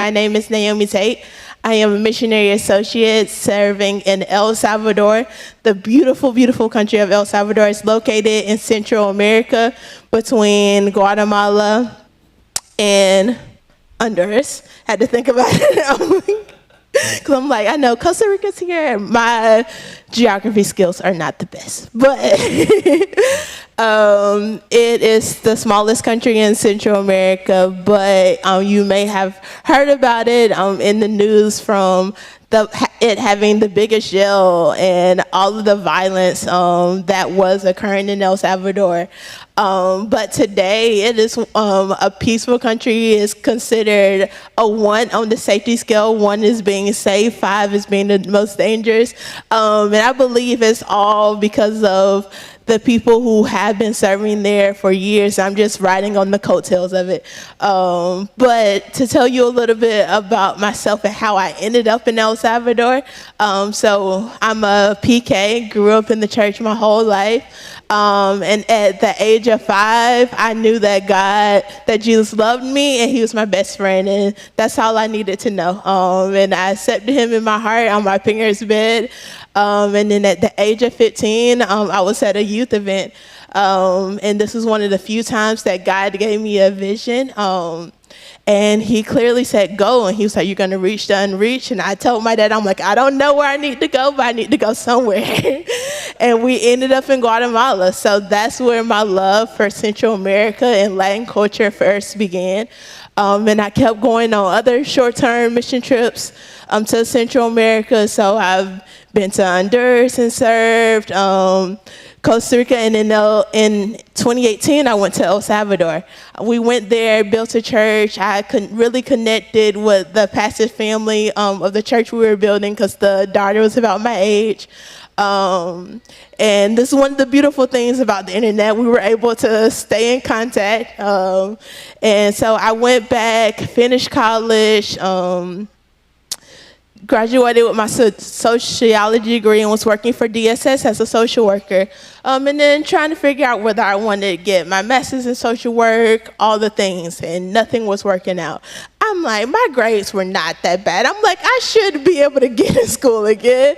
My name is Naomi Tate. I am a missionary associate serving in El Salvador. The beautiful, beautiful country of El Salvador is located in Central America between Guatemala and Honduras. Had to think about it. Because I'm like, I know Costa Rica's here. My geography skills are not the best. But it is the smallest country in Central America. But you may have heard about it in the news from it having the biggest jail and all of the violence that was occurring in El Salvador. But today it is a peaceful country. Is considered a 1 on the safety scale. 1 is being safe, 5 is being the most dangerous. And I believe it's all because of the people who have been serving there for years. I'm just riding on the coattails of it. But to tell you a little bit about myself and how I ended up in El Salvador. So I'm a PK, grew up in the church my whole life. And at the age of 5, I knew that Jesus loved me and he was my best friend. And that's all I needed to know. And I accepted him in my heart on my parents' bed. And then at the age of 15, I was at a youth event. And this was one of the few times that God gave me a vision. And he clearly said, go. And he was like, you're going to reach the unreached. And I told my dad, I'm like, I don't know where I need to go, but I need to go somewhere. And we ended up in Guatemala. So that's where my love for Central America and Latin culture first began. And I kept going on other short-term mission trips to Central America. So I've been to Honduras and served, Costa Rica, and in 2018, I went to El Salvador. We went there, built a church. I really connected with the pastor's family of the church we were building because the daughter was about my age. And this is one of the beautiful things about the internet. We were able to stay in contact. And so I went back, finished college, graduated with my sociology degree and was working for DSS as a social worker. And then trying to figure out whether I wanted to get my master's in social work, all the things, and nothing was working out. I'm like, my grades were not that bad. I'm like, I should be able to get in school again.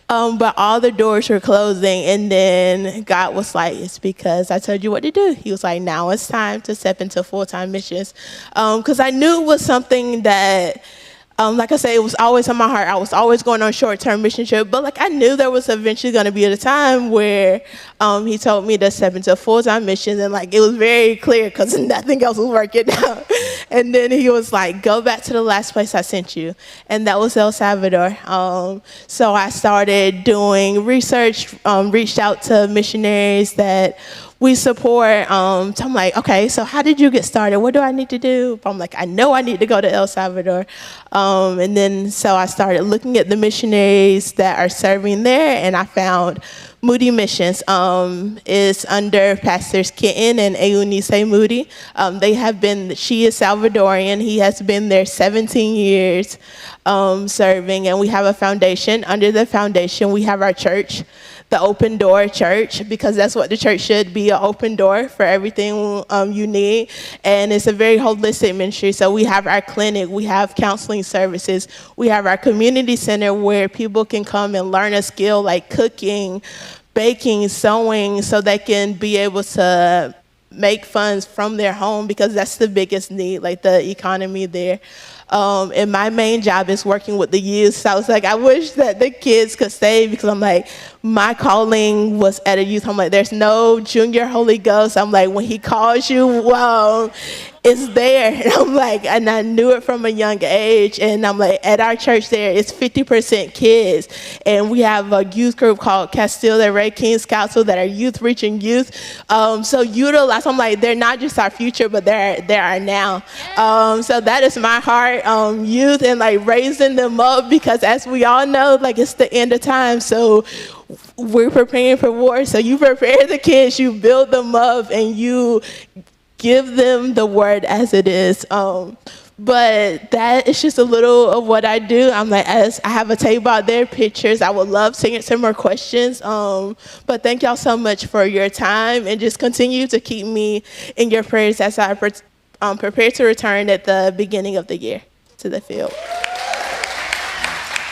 But all the doors were closing. And then God was like, it's because I told you what to do. He was like, now it's time to step into full-time missions. Because I knew it was something that, like I said, it was always on my heart. I was always going on short-term mission trip, but like I knew there was eventually going to be a time where he told me to step into full-time missions, and like it was very clear because nothing else was working out. And then he was like, "Go back to the last place I sent you," and that was El Salvador. So I started doing research, reached out to missionaries that we support. So I'm like, okay, so how did you get started? What do I need to do? I'm like, I know I need to go to El Salvador. And then so I started looking at the missionaries that are serving there, and I found Moody Missions is under Pastors Kitten and Eunice Moody. She is Salvadorian. He has been there 17 years serving, and we have a foundation. Under the foundation, we have our church, the Open Door Church, because that's what the church should be, an open door for everything you need. And it's a very holistic ministry. So we have our clinic, we have counseling services, we have our community center where people can come and learn a skill like cooking, baking, sewing, so they can be able to make funds from their home, because that's the biggest need, like the economy there. And my main job is working with the youth. So I was like, I wish that the kids could stay, because I'm like, my calling was at a youth. I'm like, there's no junior Holy Ghost. I'm like, when he calls you, wow, it's there. And I'm like, and I knew it from a young age. And I'm like, at our church there, it's 50% kids. And we have a youth group called Castile de Rey Kings Council that are youth reaching youth. So utilize, I'm like, they're not just our future, but they're our now. So that is my heart, youth, and like raising them up, because as we all know, like it's the end of time. So we're preparing for war. So you prepare the kids, you build them up, and you give them the word as it is. But that is just a little of what I do. I'm like, as I have a table out there, pictures. I would love to answer more questions. But thank y'all so much for your time, and just continue to keep me in your prayers as I prepare to return at the beginning of the year. to the field.